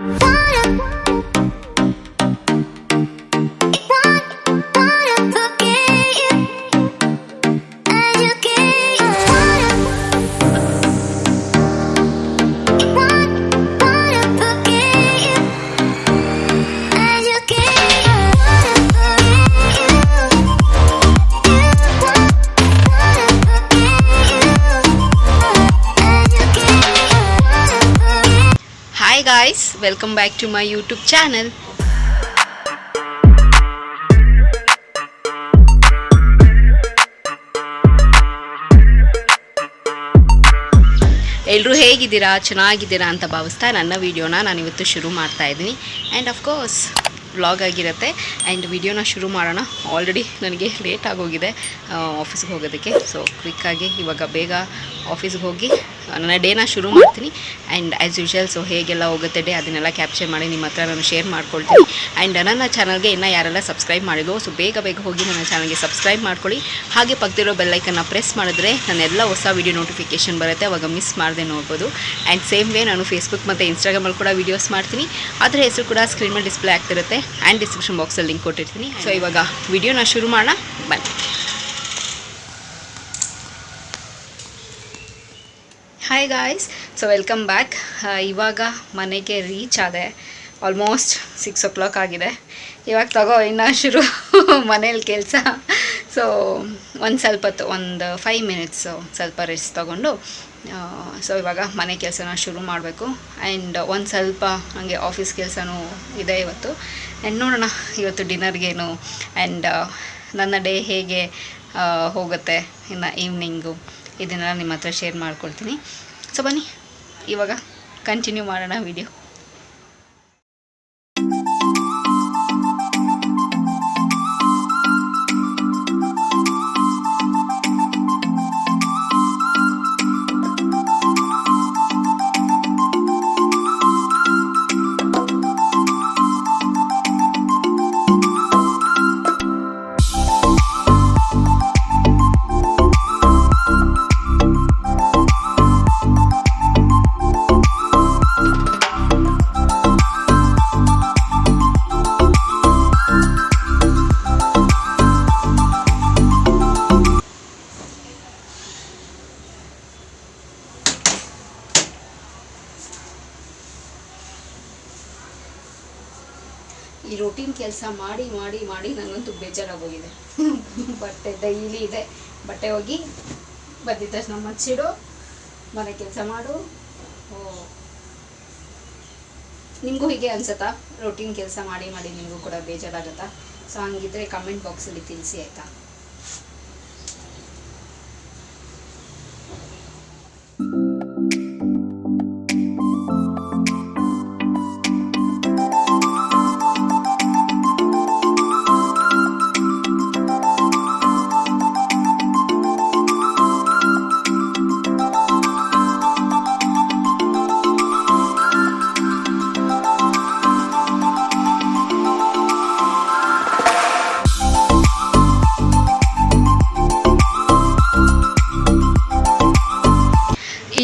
Hi guys, welcome back to my YouTube channel. ಎಲ್ಲರೂ ಹೇಗಿದ್ದೀರಾ, ಚೆನ್ನಾಗಿದ್ದೀರಾ ಅಂತ ಭಾವಿಸ್ತಾ ನನ್ನ ವಿಡಿಯೋನ ನಾನು ಇವತ್ತು ಶುರು ಮಾಡ್ತಾ ಇದ್ದೀನಿ. ಆ್ಯಂಡ್ ಆಫ್ ಕೋರ್ಸ್ ವ್ಲಾಗ್ ಆಗಿರುತ್ತೆ. ಆ್ಯಂಡ್ ವಿಡಿಯೋನ ಶುರು ಮಾಡೋಣ. ಆಲ್ರೆಡಿ ನನಗೆ ಲೇಟ್ ಆಗೋಗಿದೆ ಆಫೀಸ್ಗೆ ಹೋಗೋದಕ್ಕೆ. ಸೊ ಕ್ವಿಕ್ಕಾಗಿ ಇವಾಗ ಬೇಗ ಆಫೀಸ್ಗೆ ಹೋಗಿ ನನ್ನ ಡೇನ ಶುರು ಮಾಡ್ತೀನಿ. ಆ್ಯಂಡ್ ಆ್ಯಸ್ ಯೂಶುವಲ್ ಸೊ ಹೇಗೆಲ್ಲ ಹೋಗುತ್ತೆ ಡೇ ಅದನ್ನೆಲ್ಲ ಕ್ಯಾಪ್ಚರ್ ಮಾಡಿ ನಿಮ್ಮ ಹತ್ರ ನಾನು ಶೇರ್ ಮಾಡ್ಕೊಳ್ತೀನಿ. ಆ್ಯಂಡ್ ನನ್ನ ಚಾನಲ್ಗೆ ಇನ್ನೂ ಯಾರೆಲ್ಲ ಸಬ್ಸ್ಕ್ರೈಬ್ ಮಾಡಿದ್ವೋ ಸೊ ಬೇಗ ಹೋಗಿ ನನ್ನ ಚಾನಲ್ಗೆ ಸಬ್ಸ್ಕ್ರೈಬ್ ಮಾಡ್ಕೊಳ್ಳಿ. ಹಾಗೆ ಪಕ್ಕದಿರೋ ಬೆಲ್ಲೈಕನ್ನ ಪ್ರೆಸ್ ಮಾಡಿದ್ರೆ ನನ್ನೆಲ್ಲ ಹೊಸ ವೀಡಿಯೋ ನೋಟಿಫಿಕೇಷನ್ ಬರುತ್ತೆ, ಅವಾಗ ಮಿಸ್ ಮಾಡದೆ ನೋಡ್ಬೋದು. ಆ್ಯಂಡ್ ಸೇಮ್ ವೇ ನಾನು ಫೇಸ್ಬುಕ್ ಮತ್ತು ಇನ್ಸ್ಟಾಗ್ರಾಮಲ್ಲಿ ಕೂಡ ವೀಡಿಯೋಸ್ ಮಾಡ್ತೀನಿ. ಅದರ ಹೆಸರು ಕೂಡ ಸ್ಕ್ರೀನ್ ಮೇಲೆ ಡಿಸ್ಪ್ಲೇ ಆಗ್ತಿರುತ್ತೆ ಆ್ಯಂಡ್ ಡಿಸ್ಕ್ರಿಪ್ಷನ್ ಬಾಕ್ಸಲ್ಲಿ ಲಿಂಕ್ ಕೊಟ್ಟಿರ್ತೀನಿ. ಸೊ ಇವಾಗ ವಿಡಿಯೋನ ಶುರು ಮಾಡೋಣ ಬನ್ನಿ. Hi guys, so welcome back. ಇವಾಗ ಮನೆಗೆ ರೀಚ್ ಆದೆ. ಆಲ್ಮೋಸ್ಟ್ 6 o'clock ಆಗಿದೆ. ಇವಾಗ ಇನ್ನೂ ಶುರು ಮನೇಲಿ ಕೆಲಸ. ಸೊ ಸ್ವಲ್ಪ ಹೊತ್ತು ಒಂದು 5 minutes ಸ್ವಲ್ಪ ರೆಸ್ಟ್ ತೊಗೊಂಡು ಸೊ ಇವಾಗ ಮನೆ ಕೆಲಸನ ಶುರು ಮಾಡಬೇಕು. ಆ್ಯಂಡ್ ಒಂದು ಸ್ವಲ್ಪ ಹಾಗೆ ಆಫೀಸ್ ಕೆಲಸನೂ ಇದೆ ಇವತ್ತು. ಆ್ಯಂಡ್ ನೋಡೋಣ ಇವತ್ತು ಡಿನ್ನರ್ಗೇನು ಆ್ಯಂಡ್ ನನ್ನ ಡೇ ಹೇಗೆ ಹೋಗುತ್ತೆ ಇನ್ನು ಈವ್ನಿಂಗು ಇದನ್ನೆಲ್ಲ ನಿಮ್ಮ ಹತ್ರ ಶೇರ್ ಮಾಡ್ಕೊಳ್ತೀನಿ. ಸೊ ಬನ್ನಿ ಇವಾಗ ಕಂಟಿನ್ಯೂ ಮಾಡೋಣ ವಿಡಿಯೋ. ಈ ರೂಟೀನ್ ಕೆಲಸ ಮಾಡಿ ಮಾಡಿ ಮಾಡಿ ನನಗಂತೂ ಬೇಜಾರಾಗೋಗಿದೆ. ಬಟ್ಟೆ ಡೈಲಿ ಇದೆ, ಬಟ್ಟೆ ಹೋಗಿ ಬಂದಿದ್ದ ತಕ್ಷಣ ಮಚ್ಚಿಡು, ಮನೆ ಕೆಲಸ ಮಾಡು. ನಿಮಗೂ ಹೀಗೆ ಅನ್ಸುತ್ತಾ? ರೂಟೀನ್ ಕೆಲಸ ಮಾಡಿ ಮಾಡಿ ನಿಮಗೂ ಕೂಡ ಬೇಜಾರಾಗುತ್ತಾ? ಸೊ ಹಂಗಿದ್ರೆ ಕಮೆಂಟ್ ಬಾಕ್ಸಲ್ಲಿ ತಿಳಿಸಿ ಆಯಿತಾ?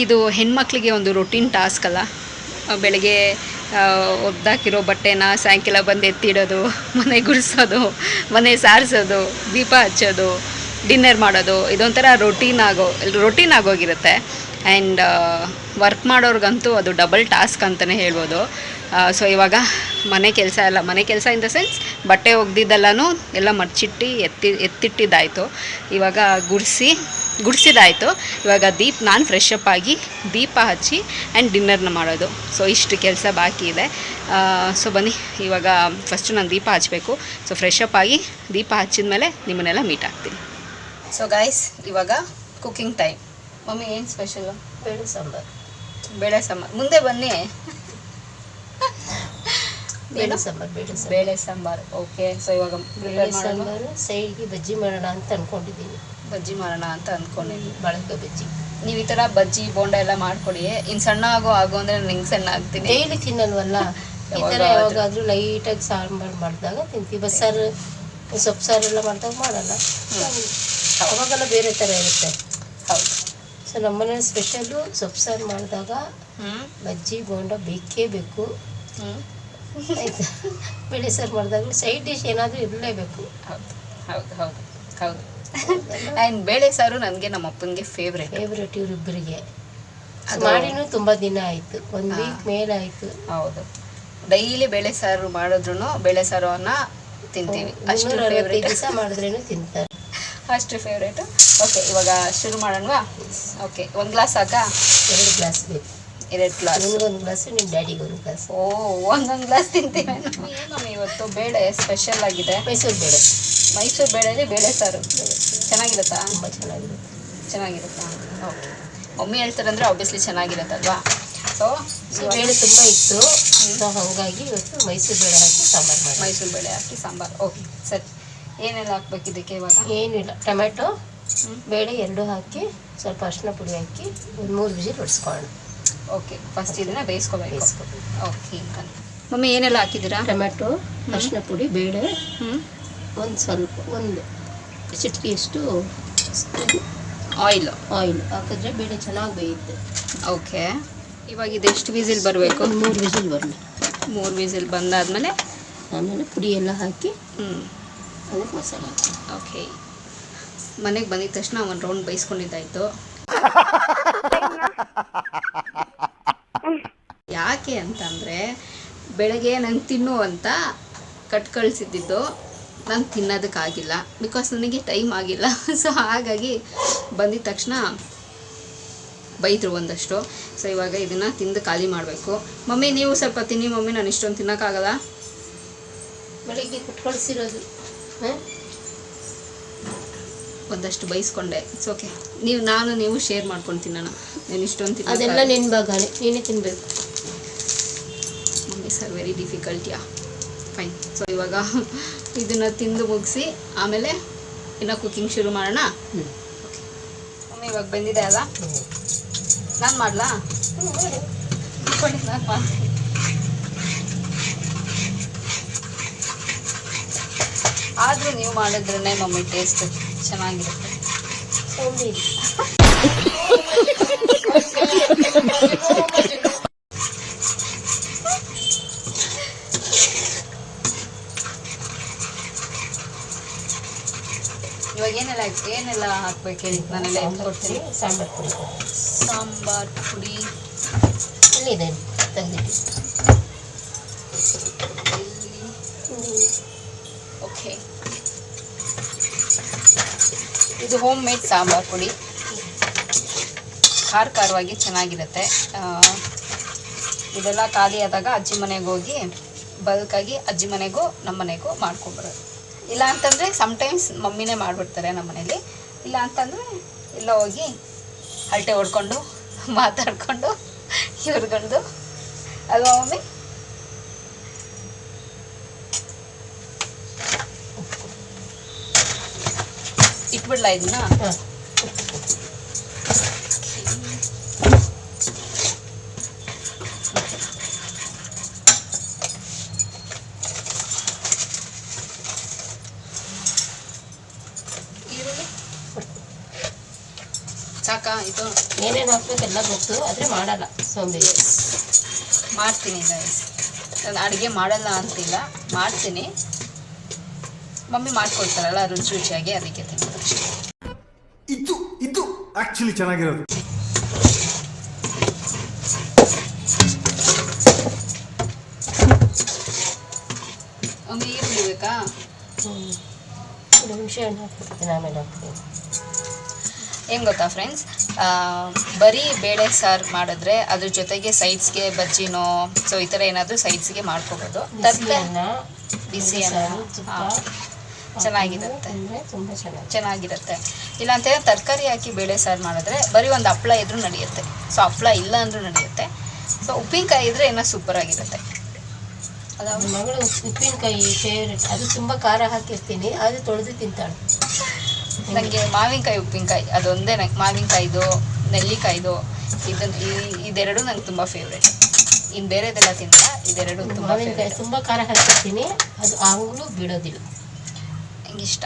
ಇದು ಹೆಣ್ಮಕ್ಳಿಗೆ ಒಂದು ರೂಟೀನ್ ಟಾಸ್ಕ್ ಅಲ್ಲ. ಬೆಳಗ್ಗೆ ಒದ್ದಾಕಿರೋ ಬಟ್ಟೆನ ಸಾಯಂಕಾಲ ಬಂದು ಎತ್ತಿಡೋದು, ಮನೆ ಗುಡಿಸೋದು, ಮನೆ ಸಾರಿಸೋದು, ದೀಪ ಹಚ್ಚೋದು, ಡಿನ್ನರ್ ಮಾಡೋದು, ಇದೊಂಥರ ರೊಟೀನ್ ಆಗೋಗಿರುತ್ತೆ. ಆ್ಯಂಡ್ ವರ್ಕ್ ಮಾಡೋರ್ಗಂತೂ ಅದು ಡಬಲ್ ಟಾಸ್ಕ್ ಅಂತಲೇ ಹೇಳ್ಬೋದು. ಸೊ ಇವಾಗ ಮನೆ ಕೆಲಸ ಇನ್ ದ ಸೆನ್ಸ್ ಬಟ್ಟೆ ಒಗ್ದಿದ್ದೆಲ್ಲನೂ ಎಲ್ಲ ಮಡ್ಚಿಟ್ಟು ಎತ್ತಿಟ್ಟಿದ್ದಾಯಿತು. ಇವಾಗ ಗುಡಿಸಿದಾಯಿತು. ಇವಾಗ ನಾನು ಫ್ರೆಶ್ ಅಪ್ ಆಗಿ ದೀಪ ಹಚ್ಚಿ ಆ್ಯಂಡ್ ಡಿನ್ನರ್ನ ಮಾಡೋದು. ಸೊ ಇಷ್ಟು ಕೆಲಸ ಬಾಕಿ ಇದೆ. ಸೊ ಬನ್ನಿ ಇವಾಗ ಫಸ್ಟು ನಾನು ದೀಪ ಹಚ್ಚಬೇಕು. ಸೊ ಫ್ರೆಶ್ ಅಪ್ ಆಗಿ ದೀಪ ಹಚ್ಚಿದ ಮೇಲೆ ನಿಮ್ಮನ್ನೆಲ್ಲ ಮೀಟ್ ಆಗ್ತೀನಿ. ಸೊ ಗೈಸ್ ಇವಾಗ ಕುಕ್ಕಿಂಗ್ ಟೈಮ್. ಮಮ್ಮಿ ಏನು ಸ್ಪೆಷಲು? ಬೇಳೆ ಸಾಂಬಾರು ಮುಂದೆ ಬನ್ನಿ. ಬೇಳೆ ಸಾಂಬಾರು ಓಕೆ. ಸೊ ಇವಾಗ ಸಾಂಬಾರು ಸೈಡ್ಗೆ ಬಜ್ಜಿ ಮಾಡೋಣ ಅಂತ ಅಂದ್ಕೊಂಡಿದ್ದೀನಿ. ಬಳಕೆ ಬಜ್ಜಿ. ನೀವು ಈ ಥರ ಬಜ್ಜಿ ಬೋಂಡ ಎಲ್ಲ ಮಾಡ್ಕೊಡಿ. ಇನ್ನು ಸಣ್ಣ ಆಗೋ ಅಂದರೆ ನಾನು ಹೆಂಗೆ ಸಣ್ಣ ಆಗ್ತೀನಿ? ಡೈಲಿ ತಿನ್ನಲ್ವಲ್ಲ, ಈ ಥರ ಯಾವಾಗಾದರೂ ಲೈಟಾಗಿ ಸಾಂಬಾರು ಮಾಡಿದಾಗ ತಿಂತೀವಿ. ಬಸ್ಸಾರು ಸೊಪ್ಪು ಸಾರು ಎಲ್ಲ ಮಾಡಿದಾಗ ಮಾಡಲ್ಲ, ಅವಾಗೆಲ್ಲ ಬೇರೆ ಥರ ಇರುತ್ತೆ. ಹೌದು. ಸೊ ನಮ್ಮನೇಲಿ ಸ್ಪೆಷಲ್ಲು ಸೊಪ್ಪು ಸಾರು ಮಾಡಿದಾಗ ಬಜ್ಜಿ ಬೋಂಡ ಬೇಕೇ ಬೇಕು. ಆಯಿತಾ. ಬೇಳೆ ಸಾರು ಮಾಡಿದಾಗ ಸೈಡ್ ಡಿಶ್ ಏನಾದರೂ ಇರಲೇಬೇಕು. ಹೌದು ಹೌದು ಹೌದು ಹೌದು. ಆ್ಯಂಡ್ ಬೇಳೆ ಸಾರು ನನಗೆ ನಮ್ಮ ಅಪ್ಪನಿಗೆ ಫೇವ್ರೇಟ್ ಇವರಿಬ್ಬರಿಗೆ. ಮಾಡಿನೂ ತುಂಬ ದಿನ ಆಯಿತು, 1 ವೀಕ್ ಮೇಲೆ ಆಯಿತು. ಹೌದು, ಡೈಲಿ ಬೇಳೆ ಸಾರು ಮಾಡಿದ್ರು ಬೇಳೆ ಸಾರನ್ನ ತಿಂತೀವಿ. ಅಷ್ಟು ಫೇವ್ರೇಟ್. ದಿವಸ ಮಾಡಿದ್ರೇನು ತಿಂತಾರೆ, ಅಷ್ಟು ಫೇವ್ರೇಟು. ಓಕೆ, ಇವಾಗ ಶುರು ಮಾಡೋಣವಾ? ಓಕೆ, 1 ಗ್ಲಾಸ್ ಸಾಕಾ? 2 ಗ್ಲಾಸ್ ಬೇಕು. 2 ಗ್ಲಾಸ್. ನಿಮ್ಗೊಂದು ಗ್ಲಾಸು, ನಿಮ್ಮ ಡ್ಯಾಡಿಗೆ 1 ಗ್ಲಾಸ್. ಓ, ಒಂದೊಂದು ಗ್ಲಾಸ್ ತಿಂತೀವಿ. ಏನು ಇವತ್ತು ಬೇಳೆ ಸ್ಪೆಷಲ್ ಆಗಿದೆ. ಮೈಸೂರು ಬೇಳೆ. ಮೈಸೂರು ಬೇಳೆಯಲ್ಲಿ ಬೇಳೆ ಸಾರು ಚೆನ್ನಾಗಿರುತ್ತಾ? ತುಂಬ ಚೆನ್ನಾಗಿರುತ್ತೆ. ಚೆನ್ನಾಗಿರುತ್ತಾ? ಓಕೆ. ಮಮ್ಮಿ ಹೇಳ್ತಾರಂದ್ರೆ ಆಬ್ವಿಯಸ್ಲಿ ಚೆನ್ನಾಗಿರುತ್ತಲ್ವಾ? ಸೊ ಬೇಳೆ ತುಂಬ ಇತ್ತು, ಸೊ ಹಾಗಾಗಿ ಇವತ್ತು ಮೈಸೂರು ಬೇಳೆ ಹಾಕಿ ಸಾಂಬಾರು ಮಾಡಿ. ಮೈಸೂರು ಬೇಳೆ ಹಾಕಿ ಸಾಂಬಾರು. ಓಕೆ ಸರಿ. ಏನೆಲ್ಲ ಹಾಕ್ಬೇಕು ಇದಕ್ಕೆ ಇವಾಗ? ಏನಿಲ್ಲ, ಟೊಮೆಟೊ ಬೇಳೆ 2 ಹಾಕಿ ಸ್ವಲ್ಪ ಅರಿಶಿನ ಪುಡಿ ಹಾಕಿ 1-3 ವಿಸಿಲ್ ಹೊಡ್ಸ್ಕೊಳ್ಳೋಣ. ಓಕೆ, ಫಸ್ಟ್ ಇದನ್ನು ಬೇಯಿಸ್ಕೋಬೇಕು. ಓಕೆ ಮಮ್ಮಿ, ಏನೆಲ್ಲ ಹಾಕಿದ್ದೀರಾ? ಟೊಮೆಟೊ, ಅರಿಶಿನ ಪುಡಿ, ಬೇಳೆ, ಒಂದು ಚಿಟಿಕೆಯಷ್ಟು ಆಯಿಲ್ ಹಾಕಿದ್ರೆ ಬೇಳೆ ಚೆನ್ನಾಗಿ ಬೇಯುತ್ತೆ. ಓಕೆ, ಇವಾಗ ಇದೆಷ್ಟು ವಿಸಿಲ್ ಬರಬೇಕು? 3 ವಿಸಿಲ್ ಬರಲಿ. 3 ವಿಸಿಲ್ ಬಂದಾದಮೇಲೆ ಆಮೇಲೆ ಪುಡಿ ಎಲ್ಲ ಹಾಕಿ ಅದಕ್ಕೆ ಮಸಾಲೆ ಹಾಕಿ. ಓಕೆ, ಮನೆಗೆ ಬಂದಿದ ತಕ್ಷಣ ಒಂದು ರೌಂಡ್ ಬೈಸ್ಕೊಂಡಿದ್ದಾಯಿತು. ಯಾಕೆ ಅಂತಂದರೆ ಬೆಳಗ್ಗೆ ನಂಗೆ ತಿನ್ನು ಅಂತ ಕಳ್ಸಿದ್ದಿದ್ದು ನಾನು ತಿನ್ನೋದಕ್ಕಾಗಿಲ್ಲ, ಬಿಕಾಸ್ ನನಗೆ ಟೈಮ್ ಆಗಿಲ್ಲ. ಸೊ ಹಾಗಾಗಿ ಬಂದಿದ ತಕ್ಷಣ ಬೈದರು ಒಂದಷ್ಟು. ಸೊ ಇವಾಗ ಇದನ್ನು ತಿಂದು ಖಾಲಿ ಮಾಡಬೇಕು. ಮಮ್ಮಿ, ನೀವು ಸ್ವಲ್ಪ ತಿನ್ನಿ ಮಮ್ಮಿ, ನಾನು ಇಷ್ಟೊಂದು ತಿನ್ನೋಕ್ಕಾಗಲ್ಲ. ಬೆಳಿಗ್ಗೆ ಕಳ್ಸಿರೋದು ಒಂದಷ್ಟು ಬೈಸ್ಕೊಂಡೆ. ಇಟ್ಸ್ ಓಕೆ, ನೀವು ಶೇರ್ ಮಾಡ್ಕೊಂಡು ತಿನ್ನೋಣ. ನಾನು ಇಷ್ಟೊಂದು ತಿನ್ನ, ಅದೆಲ್ಲ ನಿನ್ನ ಭಾಗನೇ, ನೀನೇ ತಿನ್ನಬೇಕು. Mummy sir very difficult. Yeah fine. So ಇವಾಗ ಇದನ್ನು ತಿಂದು ಮುಗಿಸಿ ಆಮೇಲೆ ಇನ್ನು ಕುಕ್ಕಿಂಗ್ ಶುರು ಮಾಡೋಣ. ಓಕೆ ಮಮ್ಮಿ, ಇವಾಗ ಬಂದಿದೆ ಅಲ್ಲ, ನಾನು ಮಾಡಲಾ? ನಾನು ಮಾಡ್ತೀನಿ. ಆದರೂ ನೀವು ಮಾಡಿದ್ರೇ ಮಮ್ಮಿ ಟೇಸ್ಟ್ ಚೆನ್ನಾಗಿರುತ್ತೆ. ಇವಾಗ ಏನೆಲ್ಲ ಹಾಕ್ಬೇಕು ಹೇಳಿ, ನಾನೆಲ್ಲ ಹೇಳ್ಕೊಡ್ತೀನಿ. ಸಾಂಬಾರ್ ಪುಡಿ ಎಲ್ಲಿದೆ ತೆಗೆದಿಟ್ಟು. ಓಕೆ, ಇದು ಹೋಮ್ ಮೇಡ್ ಸಾಂಬಾರ್ ಪುಡಿ, ಖಾರವಾಗಿ ಚೆನ್ನಾಗಿರುತ್ತೆ. ಇದೆಲ್ಲ ಖಾಲಿ ಆದಾಗ ಅಜ್ಜಿ ಮನೆಗೆ ಹೋಗಿ ಬಲ್ಕಾಗಿ ಅಜ್ಜಿ ಮನೆಗೂ ನಮ್ಮ ಮನೆಗೂ ಮಾಡ್ಕೊಂಬರೋದು. ಇಲ್ಲ ಅಂತಂದರೆ ಸಮ್ಟೈಮ್ಸ್ ಮಮ್ಮಿನೇ ಮಾಡಿಬಿಡ್ತಾರೆ ನಮ್ಮ ಮನೇಲಿ. ಇಲ್ಲ ಅಂತಂದರೆ ಎಲ್ಲ ಹೋಗಿ ಹರಟೆ ಹೊಡ್ಕೊಂಡು ಮಾತಾಡಿಕೊಂಡು ಇವ್ರಿಗೊಂದು ಅಲ್ವಾ ಮಮ್ಮಿ? ಇಟ್ಬಿಡ್ಲಾ ಇದನ್ನ? ಸಾಕಾ ಇದು? ಏನೇನು ಹಾಕ್ಬೇಕೆಲ್ಲ ಗೊತ್ತು, ಆದರೆ ಮಾಡಲ್ಲ, ಸೋಂಬೇರಿ. ಮಾಡ್ತೀನಿ ಗೈಸ್, ನಾನು ಅಡುಗೆ ಮಾಡಲ್ಲ ಅಂತಿಲ್ಲ, ಮಾಡ್ತೀನಿ. ಮಮ್ಮಿ ಮಾಡ್ಕೊಡ್ತಾರಲ್ಲ ರುಚಿಯಾಗಿ, ಅದಕ್ಕೆ ತಿನ್ನೋದು ಅಷ್ಟೇ. ಇದು ಆಕ್ಚುಲಿ ಚೆನ್ನಾಗಿರೋದು. ಮಮ್ಮಿ ಈರುಳ್ಳಿ ಬೇಕಾ? ಹುಣಸೆ ಹಣ್ಣು ಹಾಕ್ಬಿಡ್ತೀನಿ, ಆಮೇಲೆ ಹಾಕ್ತೀನಿ. ಹೆಂಗೆ ಗೊತ್ತಾ ಫ್ರೆಂಡ್ಸ್, ಬರೀ ಬೇಳೆ ಸಾರು ಮಾಡಿದ್ರೆ ಅದ್ರ ಜೊತೆಗೆ ಸೈಡ್ಸ್ಗೆ ಬಜ್ಜಿನೋ ಸೊ ಈ ಥರ ಏನಾದರೂ ಸೈಡ್ಸ್ಗೆ ಮಾಡ್ಕೋಬೋದು. ಬಿಸಿ ಚೆನ್ನಾಗಿರುತ್ತೆ, ಚೆನ್ನಾಗಿರುತ್ತೆ. ಇಲ್ಲಾಂತೇಳಿ ತರಕಾರಿ ಹಾಕಿ ಬೇಳೆ ಸಾರು ಮಾಡಿದ್ರೆ ಬರೀ ಒಂದು ಹಪ್ಪಳ ಇದ್ರೂ ನಡೆಯುತ್ತೆ. ಸೊ ಹಪ್ಪಳ ಇಲ್ಲ ಅಂದರೂ ನಡೆಯುತ್ತೆ. ಸೊ ಉಪ್ಪಿನಕಾಯಿ ಇದ್ದರೆ ಇನ್ನೂ ಸೂಪರಾಗಿರುತ್ತೆ. ಅದು ಮಗಳು ಉಪ್ಪಿನಕಾಯಿ ಫೇವ್ರೆಟ್, ಅದು ತುಂಬ ಖಾರ ಹಾಕಿರ್ತೀನಿ, ಅದು ತೊಳೆದು ತಿಂತಾಳೆ. ನನಗೆ ಮಾವಿನಕಾಯಿ ಉಪ್ಪಿನಕಾಯಿ ಅದೊಂದೇ, ನಂಗೆ ಮಾವಿನಕಾಯ್ದು ನೆಲ್ಲಿಕಾಯ್ದು ಇದೆರಡು ನಂಗೆ ತುಂಬ ಫೇವ್ರೇಟ್. ಇನ್ನು ಬೇರೆದೆಲ್ಲ ತಿಂದ ಇದೆರಡು ತುಂಬ ಮಾವಿನಕಾಯಿ ತುಂಬ ಖಾರ ಹಾಕಿರ್ತೀನಿ, ಅದು ಆಂಗ್ಲೂ ಬಿಡೋದಿಲ್ಲ, ನಂಗೆ ಇಷ್ಟ.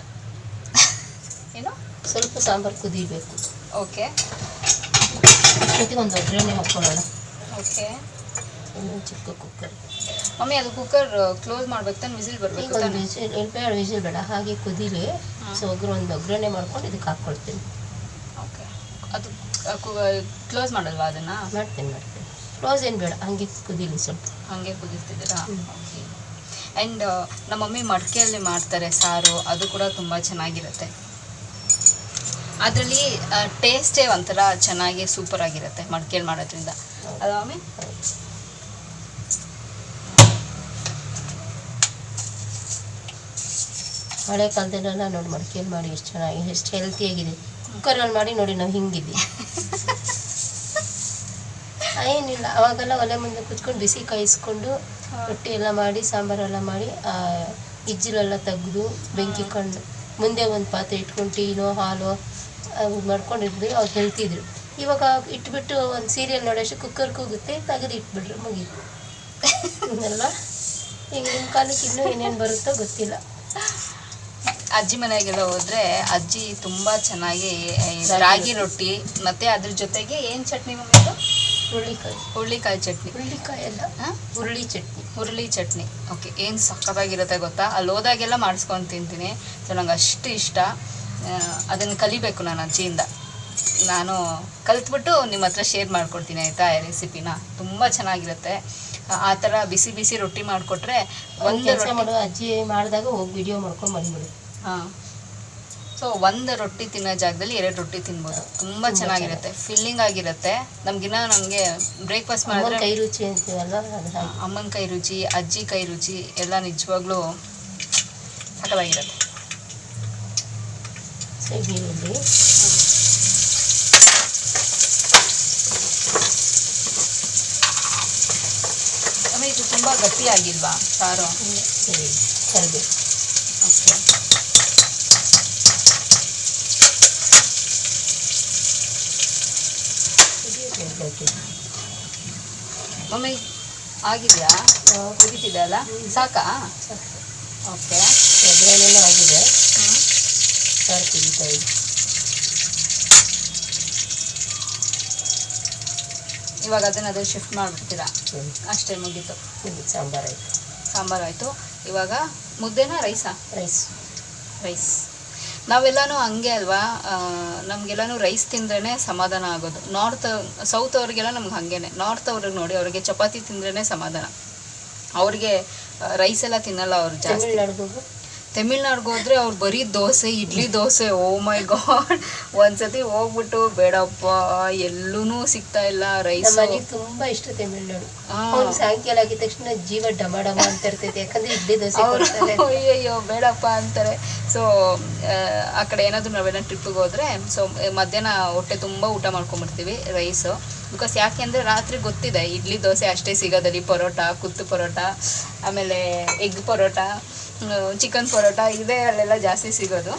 ಏನು ಸ್ವಲ್ಪ ಸಾಂಬಾರು ಕುದಿಬೇಕು. ಓಕೆ, ಜೊತೆಗೆ ಒಂದು ಒಗ್ಗರಣೆ ಹಾಕ್ಕೊಳ್ಳೋಣ. ಓಕೆ, ಇನ್ನೊಂದು ಚಿಕ್ಕ ಕುಕ್ಕರ್. ಮಮ್ಮಿ ಅದು ಕುಕ್ಕರ್ ಕ್ಲೋಸ್ ಮಾಡ್ಬೇಕು ತಾನೆ, ವಿಸಿಲ್ ಈಗ ಬರ್ಬೇಕು ಒಂದು ತಾನೆ? ವಿಸಿಲ್ ವಿಸಿಲ್ ಬೇಡ, ಹಾಗೆ ಕುದೀಲಿ. ಸೊ ಒಗ್ಗರಣೆ ಮಾಡ್ಕೊಂಡು ಇದಕ್ಕೆ ಹಾಕ್ಕೊಳ್ತೀನಿ. ಓಕೆ, ಅದು ಕ್ಲೋಸ್ ಮಾಡಲ್ವಾ ಅದನ್ನು? ಮಾಡ್ತೀನಿ ಕ್ಲೋಸ್ ಏನು ಬೇಡ, ಹಂಗೆ ಕುದೀಲಿ ಸ್ವಲ್ಪ. ಹಾಗೆ ಕುದಿಸ್ತಿದ್ದೀರಾ? ಓಕೆ. ಆ್ಯಂಡ್ ನಮ್ಮ ಮಮ್ಮಿ ಮಡಿಕೆಯಲ್ಲಿ ಮಾಡ್ತಾರೆ ಸಾರು, ಅದು ಕೂಡ ತುಂಬ ಚೆನ್ನಾಗಿರುತ್ತೆ. ಅದರಲ್ಲಿ ಟೇಸ್ಟೇ ಒಂಥರ ಚೆನ್ನಾಗಿ ಸೂಪರ್ ಆಗಿರುತ್ತೆ ಮಡಿಕೆಯಲ್ಲಿ ಮಾಡೋದ್ರಿಂದ, ಅಲ್ವಾ ಮಮ್ಮಿ? ಹಳೆ ಕಾಲದಲ್ಲೆಲ್ಲ ನೋಡಿ ಮಡಿಕೆಯಲ್ಲಿ ಮಾಡಿ ಎಷ್ಟು ಚೆನ್ನಾಗಿ, ಎಷ್ಟು ಹೆಲ್ತಿಯಾಗಿದೆ. ಕುಕ್ಕರಲ್ಲಿ ಮಾಡಿ ನೋಡಿ ನಾವು ಹಿಂಗಿದ್ವಿ. ಏನಿಲ್ಲ, ಅವಾಗೆಲ್ಲ ಒಲೆ ಮುಂದೆ ಕುತ್ಕೊಂಡು ಬಿಸಿ ಕಾಯಿಸ್ಕೊಂಡು ರೊಟ್ಟಿ ಎಲ್ಲ ಮಾಡಿ, ಸಾಂಬಾರೆಲ್ಲ ಮಾಡಿ, ಇಜ್ಜಿಲೆಲ್ಲ ತೆಗೆದು ಬೆಂಕಿ ಕಂಡು ಮುಂದೆ ಒಂದು ಪಾತ್ರೆ ಇಟ್ಕೊಂಡು ಟೀನೋ ಹಾಲೋ ಮಾಡ್ಕೊಂಡಿದ್ವಿ. ಅವ್ರು ಹೇಳ್ತಿದ್ರು. ಇವಾಗ ಇಟ್ಬಿಟ್ಟು ಒಂದು ಸೀರಿಯಲ್ ನೋಡೋಷ್ಟು ಕುಕ್ಕರ್ ಕೂಗುತ್ತೆ, ತೆಗೆದು ಇಟ್ಬಿಟ್ರೆ ಮುಗೀತು. ಇನ್ನೆಲ್ಲ ಈಗ ನಿಮ್ಮ ಕಾಲಕ್ಕೆ ಇನ್ನೂ ಏನೇನು ಬರುತ್ತೋ ಗೊತ್ತಿಲ್ಲ. ಅಜ್ಜಿ ಮನೆಗೆಲ್ಲ ಹೋದರೆ ಅಜ್ಜಿ ತುಂಬ ಚೆನ್ನಾಗಿ ರಾಗಿ ರೊಟ್ಟಿ ಮತ್ತು ಅದ್ರ ಜೊತೆಗೆ ಏನು ಚಟ್ನಿ ಮಮ್ಮಿ? ಹುರುಳಿಕಾಯಿ ಚಟ್ನಿ. ಹುರುಳಿಕಾಯಿ ಎಲ್ಲ ಹುರುಳಿ ಚಟ್ನಿ. ಓಕೆ, ಏನು ಸಕ್ಕತ್ತಾಗಿರುತ್ತೆ ಗೊತ್ತಾ? ಅಲ್ಲಿ ಹೋದಾಗೆಲ್ಲ ಮಾಡಿಸ್ಕೊಂಡು ತಿಂತೀನಿ. ಸೊ ನಂಗೆ ಅಷ್ಟು ಇಷ್ಟ. ಅದನ್ನು ಕಲಿಬೇಕು ನಾನು ಅಜ್ಜಿಯಿಂದ. ನಾನು ಕಲಿತ್ಬಿಟ್ಟು ನಿಮ್ಮ ಹತ್ರ ಶೇರ್ ಮಾಡ್ಕೊಡ್ತೀನಿ ಆಯಿತಾ? ರೆಸಿಪಿನ ತುಂಬ ಚೆನ್ನಾಗಿರುತ್ತೆ. ಆ ಥರ ಬಿಸಿ ಬಿಸಿ ರೊಟ್ಟಿ ಮಾಡಿಕೊಟ್ರೆ ಒಂದು ಕೆಲಸ ಮಾಡು, ಅಜ್ಜಿ ಮಾಡಿದಾಗ ಹೋಗಿ ವಿಡಿಯೋ ಮಾಡ್ಕೊಂಡು ಬಂದ್ಬಿಡು. ಹಾಂ, ಸೊ ಒಂದು ರೊಟ್ಟಿ ತಿನ್ನೋ ಜಾಗದಲ್ಲಿ 2 ರೊಟ್ಟಿ ತಿನ್ಬೋದು. ತುಂಬ ಚೆನ್ನಾಗಿರುತ್ತೆ, ಫಿಲ್ಲಿಂಗ್ ಆಗಿರುತ್ತೆ. ನಮಗೆ ಬ್ರೇಕ್ಫಾಸ್ಟ್ ಮಾಡಿದ್ರೆ ಕೈ ರುಚಿ ಅಂತೀವಲ್ಲ, ಅಮ್ಮನ ಕೈ ರುಚಿ, ಅಜ್ಜಿ ಕೈ ರುಚಿ ಎಲ್ಲ ನಿಜವಾಗ್ಲೂ ಸಕ್ಕತ್ತಾಗಿರುತ್ತೆ. ಈರುಳ್ಳಿ ಆಮೇಲೆ ಇದು ತುಂಬ ಗಟ್ಟಿಯಾಗಿಲ್ವಾ ಸಾರು? ಸರಿ, ಕರಿಬೇವು. ಓಕೆ, ಮಮ್ಮಿ ಆಗಿದೆಯಾ? ಕುದೀತಿದೆ ಅಲ್ಲ, ಸಾಕಾ? ಓಕೆ, ಒಗ್ಗರಣೆನೂ ಆಗಿದೆ, ಸಾರು ಕುದೀತಾ ಇದೆ. ಇವಾಗ ಅದನ್ನು ಶಿಫ್ಟ್ ಮಾಡಿಬಿಡ್ತೀರಾ? ಅಷ್ಟೇ, ಮುಗೀತು. ಸಾಂಬಾರು ಆಯಿತು. ಇವಾಗ ಮುದ್ದೆನಾ ರೈಸಾ? ರೈಸ್. ನಾವೆಲ್ಲನೂ ಹಂಗೆ ಅಲ್ವಾ, ನಮಗೆಲ್ಲನೂ ರೈಸ್ ತಿಂದ್ರೇ ಸಮಾಧಾನ ಆಗೋದು. ಸೌತ್ ಅವ್ರಿಗೆಲ್ಲ ನಮ್ಗೆ ಹಾಗೇನೆ. ನಾರ್ತ್ ಅವ್ರಿಗೆ ನೋಡಿ, ಅವ್ರಿಗೆ ಚಪಾತಿ ತಿಂದ್ರೇ ಸಮಾಧಾನ. ಅವ್ರಿಗೆ ರೈಸ್ ಎಲ್ಲ ತಿನ್ನಲ್ಲ ಅವರು ಜಾಸ್ತಿ. ತಮಿಳ್ನಾಡಿಗೆ ಹೋದ್ರೆ ಅವ್ರು ಬರೀ ದೋಸೆ, ಇಡ್ಲಿ ದೋಸೆ. ಓ ಮೈ ಗಾಡ್, ಒಂದ್ಸತಿ ಹೋಗ್ಬಿಟ್ಟು ಬೇಡಪ್ಪ ಎಲ್ಲೂ ಸಿಗ್ತಾ ಇಲ್ಲ ರೈಸ್. ತುಂಬಾ ಇಷ್ಟ ತಮಿಳ್ನಾಡು. ಸಾಯಂಕಾಲ ಆಗಿದ ತಕ್ಷಣ ಜೀವ ಡಮ ಡಮ ಅಂತ ಇರ್ತೈತೆ, ಯಾಕಂದ್ರೆ ಇಡ್ಲಿ ದೋಸೆ. ಅಯ್ಯಯ್ಯೋ ಬೇಡಪ್ಪ ಅಂತಾರೆ. ಸೊ ಆ ಕಡೆ ಏನಾದರೂ ನಾವೇನೋ ಟ್ರಿಪ್ಪಿಗೆ ಹೋದ್ರೆ ಸೊ ಮಧ್ಯಾಹ್ನ ಹೊಟ್ಟೆ ತುಂಬ ಊಟ ಮಾಡ್ಕೊಂಡ್ಬಿಡ್ತೀವಿ ರೈಸು. ಬಿಕಾಸ್ ಯಾಕೆ ಅಂದರೆ ರಾತ್ರಿ ಗೊತ್ತಿದೆ ಇಡ್ಲಿ ದೋಸೆ ಅಷ್ಟೇ ಸಿಗೋದಲ್ಲಿ. ಪರೋಟ, ಕುತ್ತು ಪರೋಟ, ಆಮೇಲೆ ಎಗ್ ಪರೋಟ, ಚಿಕನ್ ಪರೋಟ ಇದೆ ಅಲ್ಲೆಲ್ಲ ಜಾಸ್ತಿ ಸಿಗೋದು.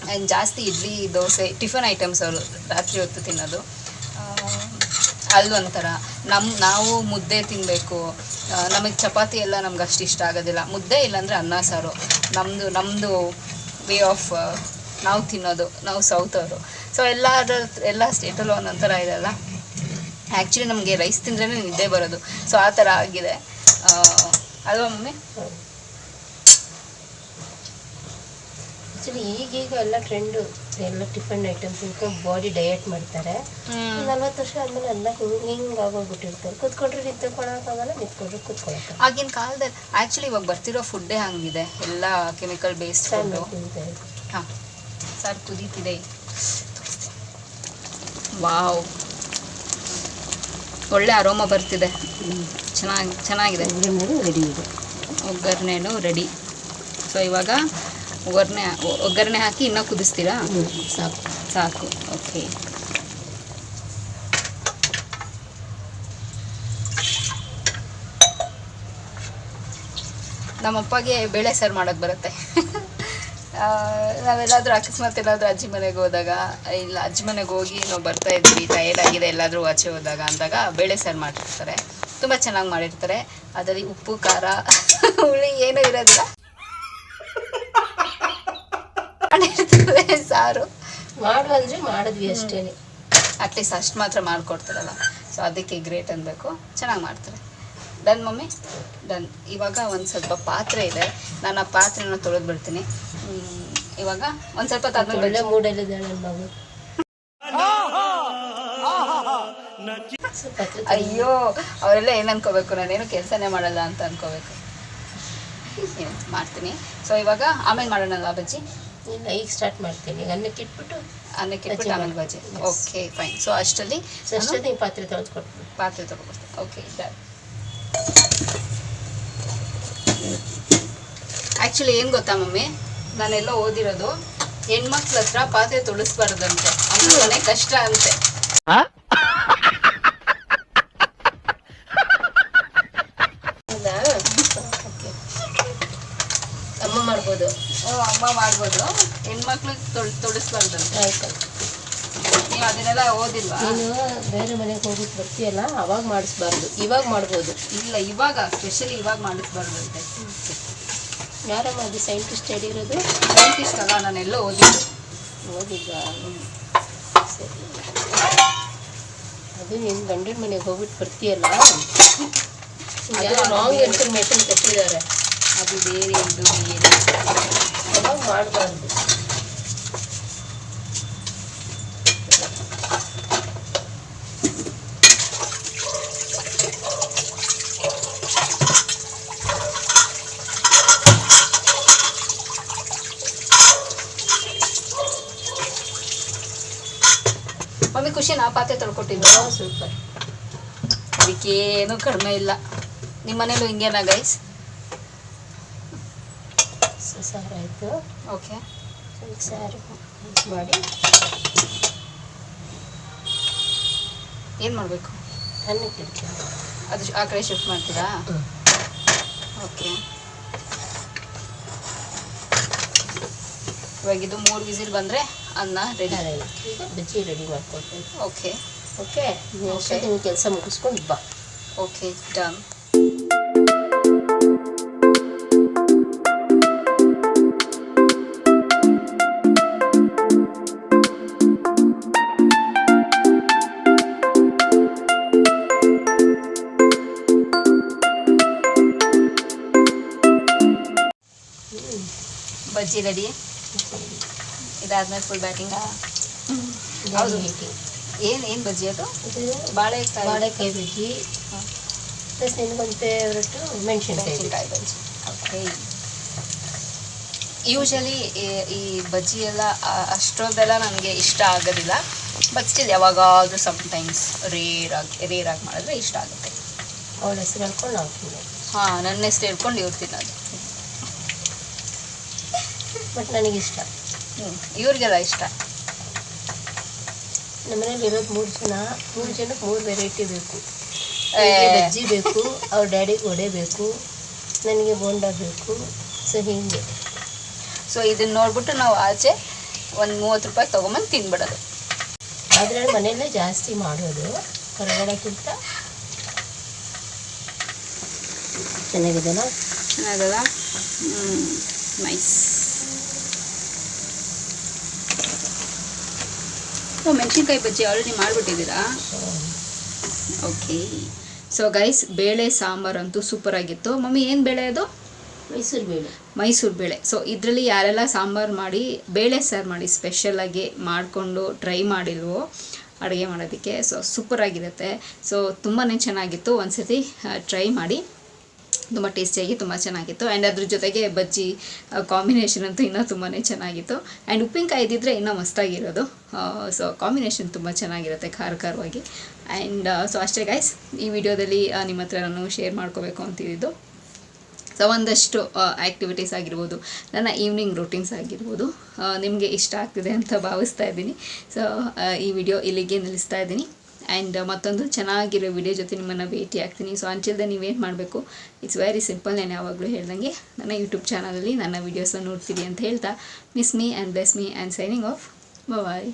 ಆ್ಯಂಡ್ ಜಾಸ್ತಿ ಇಡ್ಲಿ ದೋಸೆ ಟಿಫನ್ ಐಟಮ್ಸ್ ಅವರು ರಾತ್ರಿ ಹೊತ್ತು ತಿನ್ನೋದು. ಅಲ್ಲೊಂಥರ ನಾವು ಮುದ್ದೆ ತಿನ್ನಬೇಕು. ನಮಗೆ ಚಪಾತಿ ಎಲ್ಲ ನಮ್ಗೆ ಅಷ್ಟು ಇಷ್ಟ ಆಗೋದಿಲ್ಲ. ಮುದ್ದೆ ಇಲ್ಲಾಂದರೆ ಅನ್ನ ಸಾರು ನಮ್ಮದು ವೇ ಆಫ್ ನಾವು ತಿನ್ನೋದು. ನಾವು ಸೌತ್ ಅವರು. ಸೊ ಎಲ್ಲ ಸ್ಟೇಟಲ್ಲೂ ಒಂದೊಂಥರ ಇದೆಲ್ಲ. ಆ್ಯಕ್ಚುಲಿ ನಮಗೆ ರೈಸ್ ತಿಂದ್ರೇ ನಿದ್ದೆ ಬರೋದು. ಸೊ ಆ ಥರ ಆಗಿದೆ ಅಲ್ವಾ ಮಮ್ಮಿ? ಆ್ಯಕ್ಚುಲಿ ಈಗೀಗ ಎಲ್ಲ ಟ್ರೆಂಡು, ಎಲ್ಲ ಟಿಫನ್ ಐಟಮ್ಸ್ ತಿನ್ಕೊಂಡು ಬಾಡಿ ಡಯಟ್ ಮಾಡ್ತಾರೆ. 40 ವರ್ಷ ಆದಮೇಲೆ ಎಲ್ಲ ಹಿಂಗೆ ಆಗೋಗ್ಬಿಟ್ಟಿರ್ತಾರೆ. ಕೂತ್ಕೊಂಡ್ರೆ ನಿಂತ್ಕೊಳ್ಳೋಕ್ಕಾಗಲ್ಲ, ನಿಂತ್ಕೊಂಡ್ರೆ ಕೂತ್ಕೊಳ್ಳೋಕ್ಕಾಗಲ್ಲ. ಆಗಿನ ಕಾಲದಲ್ಲಿ ಆ್ಯಕ್ಚುಲಿ ಇವಾಗ ಬರ್ತಿರೋ ಫುಡ್ಡೇ ಹಂಗಿದೆ, ಎಲ್ಲ ಕೆಮಿಕಲ್ ಬೇಸ್ಡ್ ಫುಡ್ಡು. ಹಾಂ, ಸಾರು ಕುದೀತಿದೆ. ವಾವ್, ಒಳ್ಳೆ ಅರೋಮ ಬರ್ತಿದೆ. ಚೆನ್ನಾಗಿದೆ. ರೆಡಿ ಇದೆ, ಒಗ್ಗರಣೆನೂ ರೆಡಿ. ಸೊ ಇವಾಗ ಒಗ್ಗರಣೆ ಹಾಕಿ ಇನ್ನೂ ಕುದಿಸ್ತೀರಾ? ಸಾಕು. ಓಕೆ, ನಮ್ಮಪ್ಪಗೆ ಬೇಳೆ ಸಾರು ಮಾಡೋದು ಬರುತ್ತೆ. ನಾವೆಲ್ಲಾದರೂ ಅಕಸ್ಮಾತ್ ಎಲ್ಲಾದರೂ ಅಜ್ಜಿ ಮನೆಗೆ ಹೋದಾಗ, ಇಲ್ಲ ಅಜ್ಜಿ ಮನೆಗೆ ಹೋಗಿ ನಾವು ಬರ್ತಾ ಇದ್ವಿ, ಟಯರ್ಡ್ ಆಗಿದೆ, ಎಲ್ಲಾದರೂ ಆಚೆ ಹೋದಾಗ ಅಂದಾಗ ಬೇಳೆ ಸಾರು ಮಾಡಿರ್ತಾರೆ. ತುಂಬ ಚೆನ್ನಾಗಿ ಮಾಡಿರ್ತಾರೆ. ಅದರಲ್ಲಿ ಉಪ್ಪು, ಖಾರ, ಹುಳಿ ಏನೂ ಇರೋದಿಲ್ಲ, ಸಾರು ಮಾಡುವಂದ್ರೆ ಮಾಡಿದ್ವಿ ಅಷ್ಟೇ. ಅಟ್ಲೀಸ್ಟ್ ಅಷ್ಟು ಮಾತ್ರ ಮಾಡಿಕೊಡ್ತಾರಲ್ಲ. ಸೊ ಅದಕ್ಕೆ ಗ್ರೇಟ್ ಅನ್ಬೇಕು. ಚೆನ್ನಾಗಿ ಮಾಡ್ತಾರೆ. Done mummy, done. ಇವಾಗ ಒಂದು ಸ್ವಲ್ಪ ಪಾತ್ರೆ ಇದೆ, ನಾನು ಆ ಪಾತ್ರೆನ ತೊಳೆದು ಬಿಡ್ತೀನಿ. ಇವಾಗ ಒಂದು ಸ್ವಲ್ಪ ಒಳ್ಳೆ ತಾದ್ಮೇಲೆ ಮೂಡಲ್ಲಿದ್ದಾಳೆ ನನ್ನ ಮಗು. ಅಯ್ಯೋ, ಅವರೆಲ್ಲ ಏನು ಅನ್ಕೋಬೇಕು, ನಾನೇನು ಕೆಲಸನೇ ಮಾಡಲ್ಲ ಅಂತ ಅನ್ಕೋಬೇಕು. ಮಾಡ್ತೀನಿ. ಸೊ ಇವಾಗ ಆಮೇಲೆ ಮಾಡೋಣಲ್ಲ ಬಜ್ಜಿ? ಇಲ್ಲ, ಈಗ ಸ್ಟಾರ್ಟ್ ಮಾಡ್ತೀನಿ. ಈಗ ಅನ್ನಕ್ಕೆ ಇಟ್ಬಿಟ್ಟು ಆಮೇಲೆ ಬಜ್ಜಿ. Okay fine. ಸೊ ಅಷ್ಟರಲ್ಲಿ ಪಾತ್ರೆ ತೊಳೆದ್ಕೊಟ್ಬಿಟ್ಟು ಪಾತ್ರೆ ತೊಗೊಳ್ತೀನಿ. Okay, done. ಆ್ಯಕ್ಚುಲಿ ಏನು ಗೊತ್ತಾ ಮಮ್ಮಿ, ನಾನೆಲ್ಲ ಓದಿರೋದು ಹೆಣ್ಮಕ್ಳ ಹತ್ರ ಪಾತ್ರೆ ತೊಳಿಸ್ಬಾರ್ದಂತೆ, ಆಮೇಲೆ ಕಷ್ಟ ಅಂತೆ. ಅಮ್ಮ ಮಾಡ್ಬೋದು. ಅಮ್ಮ ಮಾಡ್ಬೋದು, ಹೆಣ್ಮಕ್ಳು ತೊಳಿಸ್ಬಾರ್ದಂತೆ. ಆಯ್ತು, ನೀವು ಅದನ್ನೆಲ್ಲ ಓದಿಲ್ವಾ? ನೀನು ಬೇರೆ ಮನೆಗೆ ಹೋಗ್ಬಿಟ್ಟು ಬರ್ತೀಯಲ್ಲ, ಅವಾಗ ಮಾಡಿಸ್ಬಾರ್ದು, ಇವಾಗ ಮಾಡ್ಬೋದು. ಇಲ್ಲ, ಇವಾಗ ಸ್ಪೆಷಲಿ ಇವಾಗ ಮಾಡಿಸ್ಬಾರ್ದಂತೆ. ಯಾರಮ್ಮ ಅದು ಸೈಂಟಿಸ್ಟ್ ಹೇಳಿರೋದು? ಸೈಂಟಿಸ್ಟ್ ಅಲ್ಲ, ನಾನೆಲ್ಲ ಓದಿದ್ದು. ಓದಿದ್ದ? ಸರಿ. ಅದು ನೀನು ಗಂಡನ ಮನೆಗೆ ಹೋಗ್ಬಿಟ್ಟು ಬರ್ತೀಯಲ್ಲ, ಅದು ರಾಂಗ್ ಇನ್ಫಾರ್ಮೇಷನ್ ಕೊಟ್ಟಿದ್ದಾರೆ. ಅದು ಬೇರೆ, ಇದು ಬೇರೆ. ಅವಾಗ ಮಾಡಬಾರ್ದು. ಮಮ್ಮಿ ಖುಷಿನಾ ಪಾತ್ರೆ ತೊಳ್ಕೊಟ್ಟಿದ್ದು? ಸೂಪರ್. ಅದಕ್ಕೇನು ಕಡಿಮೆ ಇಲ್ಲ. ನಿಮ್ಮ ಮನೇಲೂ ಹಿಂಗೇನಾ ಗೈಸ್? ಸಾರು ಆಯಿತು. ಓಕೆ, ಸಾರು ಮಾಡಿ ಏನು ಮಾಡಬೇಕು? ಅನ್ನಕ್ಕೆ ಇಡ್ತೀನಿ. ಅದು ಆ ಕಡೆ ಶಿಫ್ಟ್ ಮಾಡ್ತೀರಾ? ಓಕೆ, ಇವಾಗ ಇದು 3 ವಿಸಿಲ್ ಬಂದರೆ ಅನ್ನ ರೆಡಿ. ಈಗ ಬಜ್ಜಿ ರೆಡಿ ಮಾಡ್ಕೊಳ್ತೀನಿ. ಓಕೆ ಓಕೆ, ನೀವು ಕೆಲಸ ಮುಗಿಸ್ಕೊಂಡು ಬಾ. Okay, done. ಬಜ್ಜಿ ರೆಡಿ. ಇದಾದ್ಮೇಲೆ ಫುಲ್ ಬ್ಯಾಟಿಂಗಾ? ಹೌದು. ಏನು ಬಜ್ಜಿ ಅದು? ಇದು ಬಾಳೆಕಾಯಿ ಬಜ್ಜಿ ಪ್ಲಸ್ ನಿನಗೊಂದು ಫೇವ್ರೆಟು ಮೆಣಸಿನ್ಕಾಯಿ ಬಜ್ಜಿ. ಓಕೆ. ಯೂಶಲಿ ಈ ಬಜ್ಜಿ ಎಲ್ಲ ಅಷ್ಟೊಂದೆಲ್ಲ ನನಗೆ ಇಷ್ಟ ಆಗೋದಿಲ್ಲ, ಬಟ್ ಸ್ಟಿಲ್ ಯಾವಾಗಾದರೂ ಸಮ್ಟೈಮ್ಸ್ ರೇರಾಗಿ ಮಾಡಿದ್ರೆ ಇಷ್ಟ ಆಗುತ್ತೆ. ಅವಳ ಹೆಸರು ಹೇಳ್ಕೊಂಡು ನಾವು ತಿನ್ನೋದು. ಹಾಂ, ನನ್ನ ಹೆಸರು ಹೇಳ್ಕೊಂಡು ಇವ್ರು ತಿನ್ನೋದು. ಬಟ್ ನನಗಿಷ್ಟ. ಇವ್ರಿಗೆಲ್ಲ ಇಷ್ಟ. ನಮ್ಮನೇಲಿ ಇರೋದು 3 ಜನಕ್ಕೆ 3 ವೆರೈಟಿ ಬೇಕು. ಬಜ್ಜಿ ಬೇಕು, ಅವ್ರ ಡ್ಯಾಡಿಗೆ ವಡೆ ಬೇಕು, ನನಗೆ ಬೋಂಡ ಬೇಕು. ಸೊ ಹೀಗೆ. ಸೊ ಇದನ್ನು ನೋಡ್ಬಿಟ್ಟು ನಾವು ಆಚೆ ಒಂದು 30 ರೂಪಾಯಿ ತೊಗೊಂಬಂದು ತಿನ್ಬಿಡೋದು. ಆದರೆ ಮನೆಯಲ್ಲೇ ಜಾಸ್ತಿ ಮಾಡೋದು ಹೊರಗಡೆಗಿಂತ. ಚೆನ್ನಾಗಿದೆನಾ? ಚೆನ್ನಾಗಲ್ಲ? ನೈಸ್. ಮೆಣಸಿನ್ಕಾಯಿ ಬಜ್ಜಿ ಆಲ್ರೆಡಿ ಮಾಡಿಬಿಟ್ಟಿದ್ದೀರಾ? ಓಕೆ. ಸೊ ಗೈಸ್, ಬೇಳೆ ಸಾಂಬಾರು ಅಂತೂ ಸೂಪರ್ ಆಗಿತ್ತು. ಮಮ್ಮಿ ಏನು ಬೇಳೆ ಅದು? ಮೈಸೂರು ಬೇಳೆ. ಸೊ ಇದರಲ್ಲಿ ಯಾರೆಲ್ಲ ಸಾಂಬಾರು ಮಾಡಿ ಬೇಳೆ ಸಾರು ಮಾಡಿ ಸ್ಪೆಷಲಾಗಿ ಮಾಡಿಕೊಂಡು ಟ್ರೈ ಮಾಡಿಲ್ವೋ ಅಡುಗೆ ಮಾಡೋದಕ್ಕೆ, ಸೊ ಸೂಪರಾಗಿರುತ್ತೆ. ಸೊ ತುಂಬಾ ಚೆನ್ನಾಗಿತ್ತು. ಒಂದ್ಸತಿ ಟ್ರೈ ಮಾಡಿ, ತುಂಬ ಟೇಸ್ಟಿಯಾಗಿ ತುಂಬ ಚೆನ್ನಾಗಿತ್ತು. ಆ್ಯಂಡ್ ಅದ್ರ ಜೊತೆಗೆ ಬಜ್ಜಿ ಕಾಂಬಿನೇಷನ್ ಅಂತೂ ಇನ್ನೂ ತುಂಬಾ ಚೆನ್ನಾಗಿತ್ತು. ಆ್ಯಂಡ್ ಉಪ್ಪಿನಕಾಯಿ ಇದ್ದಿದ್ರೆ ಇನ್ನೂ ಮಸ್ತಾಗಿರೋದು. ಸೊ ಕಾಂಬಿನೇಷನ್ ತುಂಬ ಚೆನ್ನಾಗಿರುತ್ತೆ, ಖಾರವಾಗಿ. ಆ್ಯಂಡ್ ಸೊ ಅಷ್ಟೇ ಗೈಸ್, ಈ ವಿಡಿಯೋದಲ್ಲಿ ನಿಮ್ಮ ಹತ್ರ ನಾನು ಶೇರ್ ಮಾಡ್ಕೋಬೇಕು ಅಂತಿದ್ದು. ಸೊ ಒಂದಷ್ಟು ಆ್ಯಕ್ಟಿವಿಟೀಸ್ ಆಗಿರ್ಬೋದು, ನನ್ನ ಈವ್ನಿಂಗ್ ರೂಟೀನ್ಸ್ ಆಗಿರ್ಬೋದು ನಿಮಗೆ ಇಷ್ಟ ಆಗ್ತಿದೆ ಅಂತ ಭಾವಿಸ್ತಾ ಇದ್ದೀನಿ. ಸೊ ಈ ವಿಡಿಯೋ ಇಲ್ಲಿಗೆ ನಿಲ್ಲಿಸ್ತಾ ಇದ್ದೀನಿ. ಆ್ಯಂಡ್ ಮತ್ತೊಂದು ಚೆನ್ನಾಗಿರೋ ವಿಡಿಯೋ ಜೊತೆ ನಿಮ್ಮನ್ನು ಭೇಟಿ ಆಗ್ತೀನಿ. ಸೊ ಅಂಚಿಲ್ದೆ ನೀವೇನು ಮಾಡಬೇಕು, ಇಟ್ಸ್ ವೆರಿ ಸಿಂಪಲ್. ನಾನು ಯಾವಾಗಲೂ ಹೇಳ್ದಂಗೆ ನನ್ನ ಯೂಟ್ಯೂಬ್ ಚಾನಲಲ್ಲಿ ನನ್ನ ವೀಡಿಯೋಸ್ನ ನೋಡ್ತೀರಿ ಅಂತ ಹೇಳ್ತಾ, miss me and bless me and signing off. Bye.